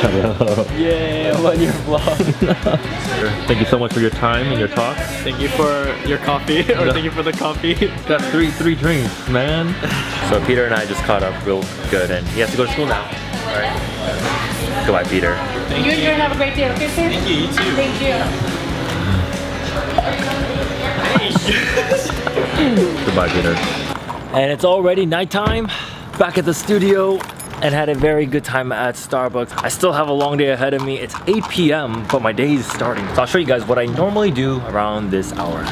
Yay, I'm on your vlog. Thank you so much for your time and your talk. Thank you for your coffee, or thank you for the coffee. Got three drinks, man. So Peter and I just caught up real good, and he has to go to school now. All right. Goodbye, Peter. You and Jordan have a great day, okay, sir? Thank you, you too. Thank you. Goodbye, Peter. And it's already nighttime. Back at the studio and had a very good time at Starbucks. I still have a long day ahead of me. It's 8 p.m. but my day is starting. So I'll show you guys what I normally do around this hour.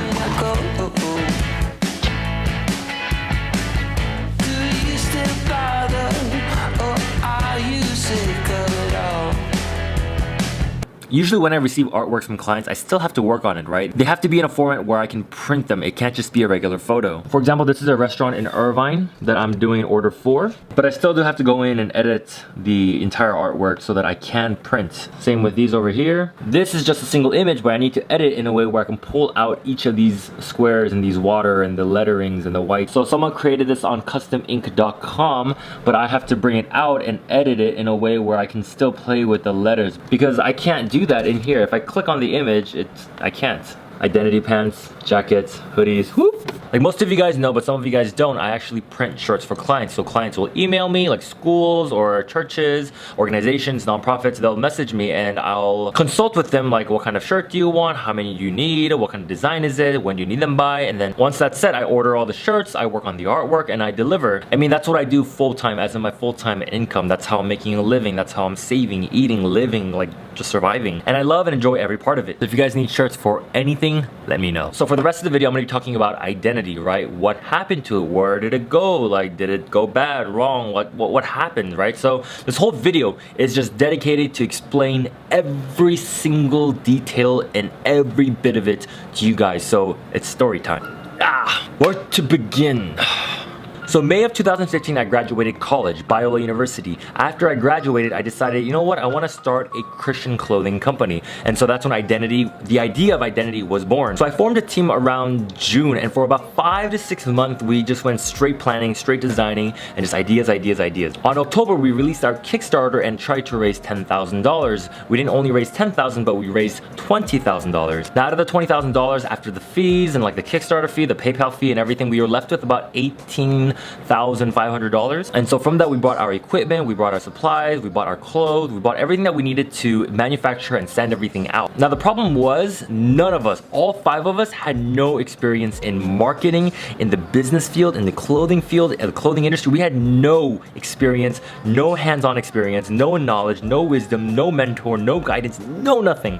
Usually when I receive artworks from clients, I still have to work on it, right? They have to be in a format where I can print them. It can't just be a regular photo. For example, this is a restaurant in Irvine that I'm doing an order for, but I still do have to go in and edit the entire artwork so that I can print. Same with these over here. This is just a single image, but I need to edit in a way where I can pull out each of these squares and these water and the letterings and the white. So someone created this on customink.com, but I have to bring it out and edit it in a way where I can still play with the letters, because I can't do that in here. If I click on the image, I can't. Identity pants, jackets, hoodies, whoop. Like most of you guys know, but some of you guys don't, I actually print shirts for clients. So clients will email me, like schools or churches, organizations, nonprofits, they'll message me and I'll consult with them, like what kind of shirt do you want, how many do you need, what kind of design is it, when do you need them by, and then once that's set, I order all the shirts, I work on the artwork, and I deliver. I mean, that's what I do full-time, as in my full-time income. That's how I'm making a living, that's how I'm saving, eating, living, like just surviving. And I love and enjoy every part of it. So if you guys need shirts for anything, let me know. So for the rest of the video, I'm gonna be talking about identity, right? What happened to it? Where did it go? Like, did it go bad, wrong? What happened, right? So this whole video is just dedicated to explain every single detail and every bit of it to you guys. So it's story time. Where to begin? So May of 2015, I graduated college, Biola University. After I graduated, I decided, you know what, I want to start a Christian clothing company. And so that's when the idea of Identity was born. So I formed a team around June, and for about 5 to 6 months, we just went straight planning, straight designing, and just ideas. On October, we released our Kickstarter and tried to raise $10,000. We didn't only raise $10,000, but we raised $20,000. Now out of the $20,000, after the fees and like the Kickstarter fee, the PayPal fee and everything, we were left with about $18,500. And so from that, we bought our equipment, we bought our supplies, we bought our clothes, we bought everything that we needed to manufacture and send everything out. Now the problem was, none of us, all 5 of us, had no experience in marketing, in the business field, in the clothing field, in the clothing industry. We had no experience, no hands-on experience, no knowledge, no wisdom, no mentor, no guidance, no nothing.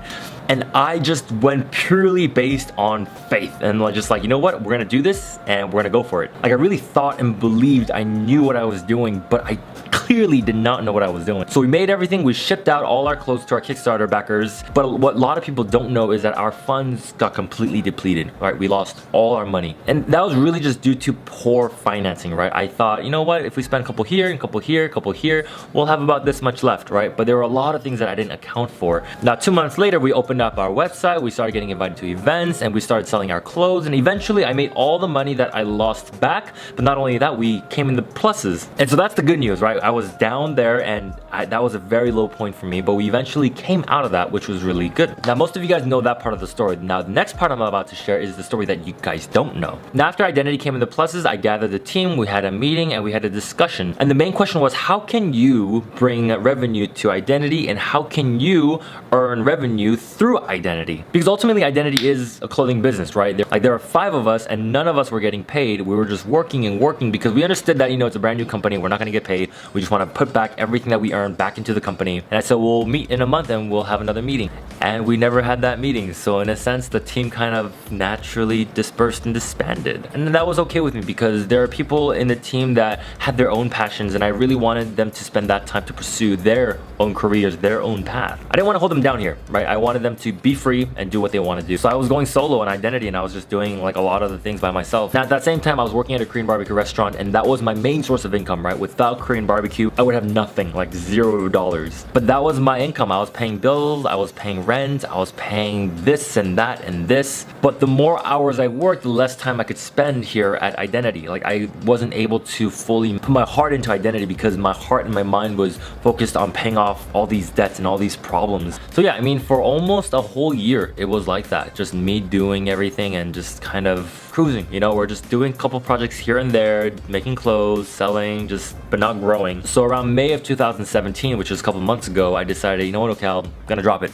And I just went purely based on faith and just like, you know what, we're gonna do this and we're gonna go for it. Like I really thought and believed I knew what I was doing, but I clearly did not know what I was doing. So we made everything, we shipped out all our clothes to our Kickstarter backers, but what a lot of people don't know is that our funds got completely depleted, right? We lost all our money. And that was really just due to poor financing, right? I thought, you know what, if we spend a couple here, and a couple here, a couple here, we'll have about this much left, right? But there were a lot of things that I didn't account for. Now 2 months later, we opened up our website, we started getting invited to events, and we started selling our clothes, and eventually I made all the money that I lost back. But not only that, we came in the pluses. And so that's the good news, right? I was down there and that was a very low point for me, but we eventually came out of that, which was really good. Now most of you guys know that part of the story. Now the next part I'm about to share is the story that you guys don't know. Now after Identity came in the pluses, I gathered the team, we had a meeting, and we had a discussion. And the main question was, how can you bring revenue to Identity, and how can you earn revenue through Identity? Because ultimately Identity is a clothing business, right? There are 5 of us and none of us were getting paid. We were just working and working because we understood that, you know, it's a brand new company, we're not gonna get paid. We just wanna put back everything that we earned back into the company. And I said, we'll meet in a month and we'll have another meeting. And we never had that meeting. So in a sense, the team kind of naturally dispersed and disbanded. And that was okay with me because there are people in the team that had their own passions, and I really wanted them to spend that time to pursue their own careers, their own path. I didn't want to hold them down here, right? I wanted them to be free and do what they want to do. So I was going solo on Identity, and I was just doing like a lot of the things by myself. Now at that same time, I was working at a Korean barbecue restaurant, and that was my main source of income, right? Without Korean barbecue, Barbecue, I would have nothing, like $0. But that was my income. I was paying bills, I was paying rent, I was paying this and that and this. But the more hours I worked, the less time I could spend here at Identi-t. Like I wasn't able to fully put my heart into Identi-t because my heart and my mind was focused on paying off all these debts and all these problems. So yeah, I mean, for almost a whole year, it was like that. Just me doing everything and just kind of cruising, you know, we're just doing a couple projects here and there, making clothes, selling, but not growing. So around May of 2017, which was a couple months ago, I decided, you know what, okay, I'm gonna drop it.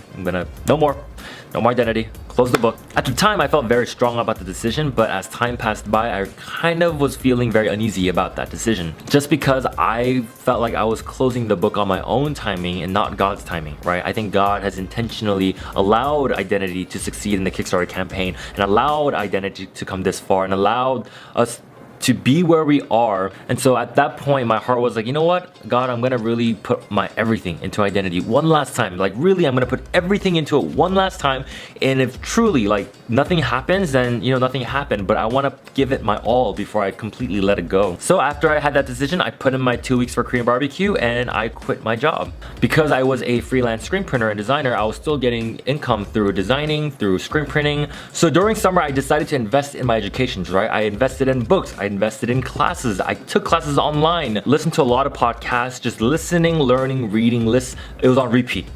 No more Identi-t, close the book. At the time, I felt very strong about the decision, but as time passed by, I kind of was feeling very uneasy about that decision. Just because I felt like I was closing the book on my own timing and not God's timing, right? I think God has intentionally allowed Identi-t to succeed in the Kickstarter campaign and allowed Identi-t to come this far and allowed us to be where we are. And so at that point, my heart was like, you know what, God, I'm gonna really put my everything into Identi-t one last time. Like really, I'm gonna put everything into it one last time. And if truly like nothing happens, then you know, nothing happened, but I wanna give it my all before I completely let it go. So after I had that decision, I put in my 2 weeks for Korean barbecue and I quit my job. Because I was a freelance screen printer and designer, I was still getting income through designing, through screen printing. So during summer, I decided to invest in my education, right? I invested in books, I invested in classes, I took classes online, listened to a lot of podcasts, just listening, learning, reading, it was on repeat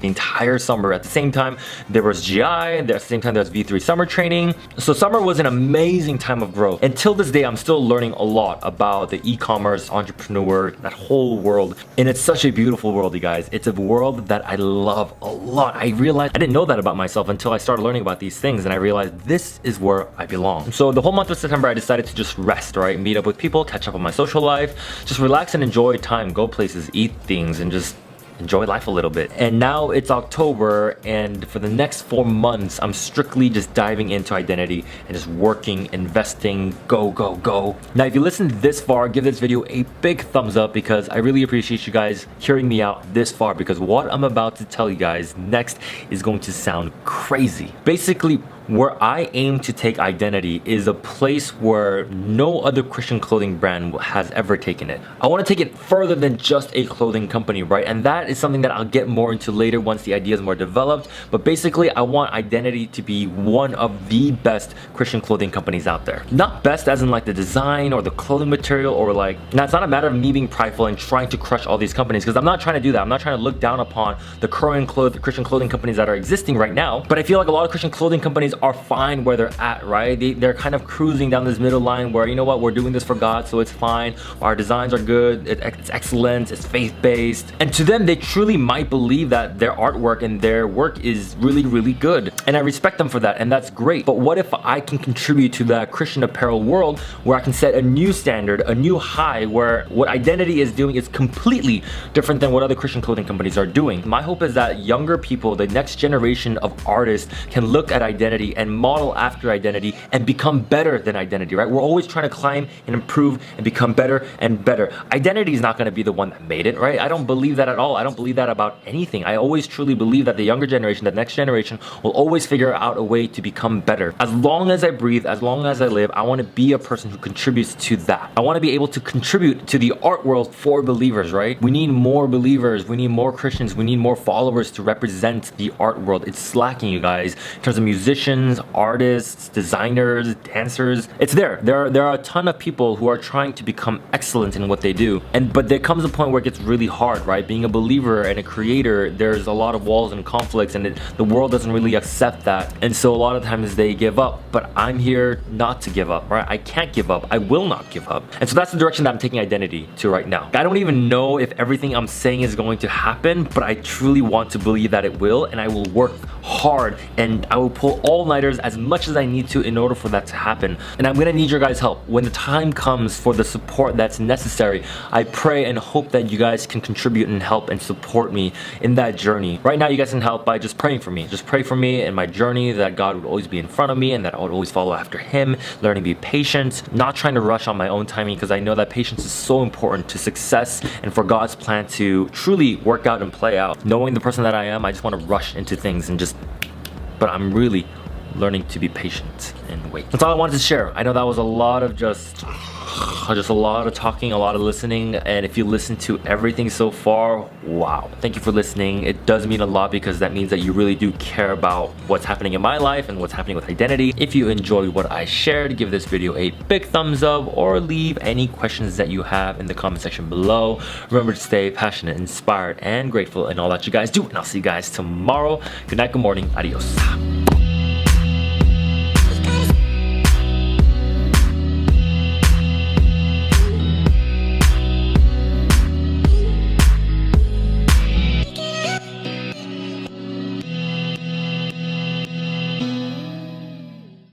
the entire summer. At the same time, there was GI, at the same time there was V3 summer training. So summer was an amazing time of growth. Until this day, I'm still learning a lot about the e-commerce entrepreneur, that whole world. And it's such a beautiful world, you guys. It's a world that I love a lot. I realized I didn't know that about myself until I started learning about these things, and I realized this is where I belong. So the whole month of September, I decided to just rest, right? Meet up with people, catch up on my social life, just relax and enjoy time, go places, eat things, and just enjoy life a little bit. And now it's October, and for the next 4 months, I'm strictly just diving into Identi-t and just working, investing, go. Now, if you listened this far, give this video a big thumbs up because I really appreciate you guys hearing me out this far, because what I'm about to tell you guys next is going to sound crazy. Basically, where I aim to take Identi-t is a place where no other Christian clothing brand has ever taken it. I want to take it further than just a clothing company, right? And that is something that I'll get more into later once the idea is more developed. But basically, I want Identi-t to be one of the best Christian clothing companies out there. Not best as in like the design or the clothing material, or like, now it's not a matter of me being prideful and trying to crush all these companies, because I'm not trying to do that. I'm not trying to look down upon the current Christian clothing companies that are existing right now. But I feel like a lot of Christian clothing companies are fine where they're at, right? They're kind of cruising down this middle line where, you know what, we're doing this for God, so it's fine. Our designs are good, it's excellent, it's faith-based. And to them, they truly might believe that their artwork and their work is really good. And I respect them for that, and that's great. But what if I can contribute to that Christian apparel world where I can set a new standard, a new high, where what Identi-t is doing is completely different than what other Christian clothing companies are doing? My hope is that younger people, the next generation of artists, can look at Identi-t and model after Identi-t and become better than Identi-t, right? We're always trying to climb and improve and become better and better. Identi-t is not going to be the one that made it, right? I don't believe that at all. I don't believe that about anything. I always truly believe that the younger generation, the next generation, will always figure out a way to become better. As long as I breathe, as long as I live, I want to be a person who contributes to that. I want to be able to contribute to the art world for believers, right? We need more believers. We need more Christians. We need more followers to represent the art world. It's slacking, you guys, in terms of musicians, artists, designers, dancers. It's there. There are a ton of people who are trying to become excellent in what they do. But there comes a point where it gets really hard, right? Being a believer and a creator, there's a lot of walls and conflicts, and the world doesn't really accept that. And so a lot of times they give up. But I'm here not to give up, right? I can't give up. I will not give up. And so that's the direction that I'm taking Identi-t to right now. I don't even know if everything I'm saying is going to happen, but I truly want to believe that it will, and I will work hard, and I will pull all-nighters as much as I need to in order for that to happen. And I'm gonna need your guys' help. When the time comes for the support that's necessary, I pray and hope that you guys can contribute and help and support me in that journey. Right now, you guys can help by just praying for me. Just pray for me in my journey, that God would always be in front of me and that I would always follow after Him, learning to be patient, not trying to rush on my own timing, because I know that patience is so important to success and for God's plan to truly work out and play out. Knowing the person that I am, I just want to rush into things and just, but I'm really learning to be patient and wait. That's all I wanted to share. I know that was a lot of just a lot of talking, a lot of listening, and if you listen to everything so far, wow, thank you for listening. It does mean a lot because that means that you really do care about what's happening in my life and what's happening with Identi-t. If you enjoyed what I shared, give this video a big thumbs up or leave any questions that you have in the comment section below. Remember to stay passionate, inspired, and grateful in all that you guys do, and I'll see you guys tomorrow. Good night, good morning, adios.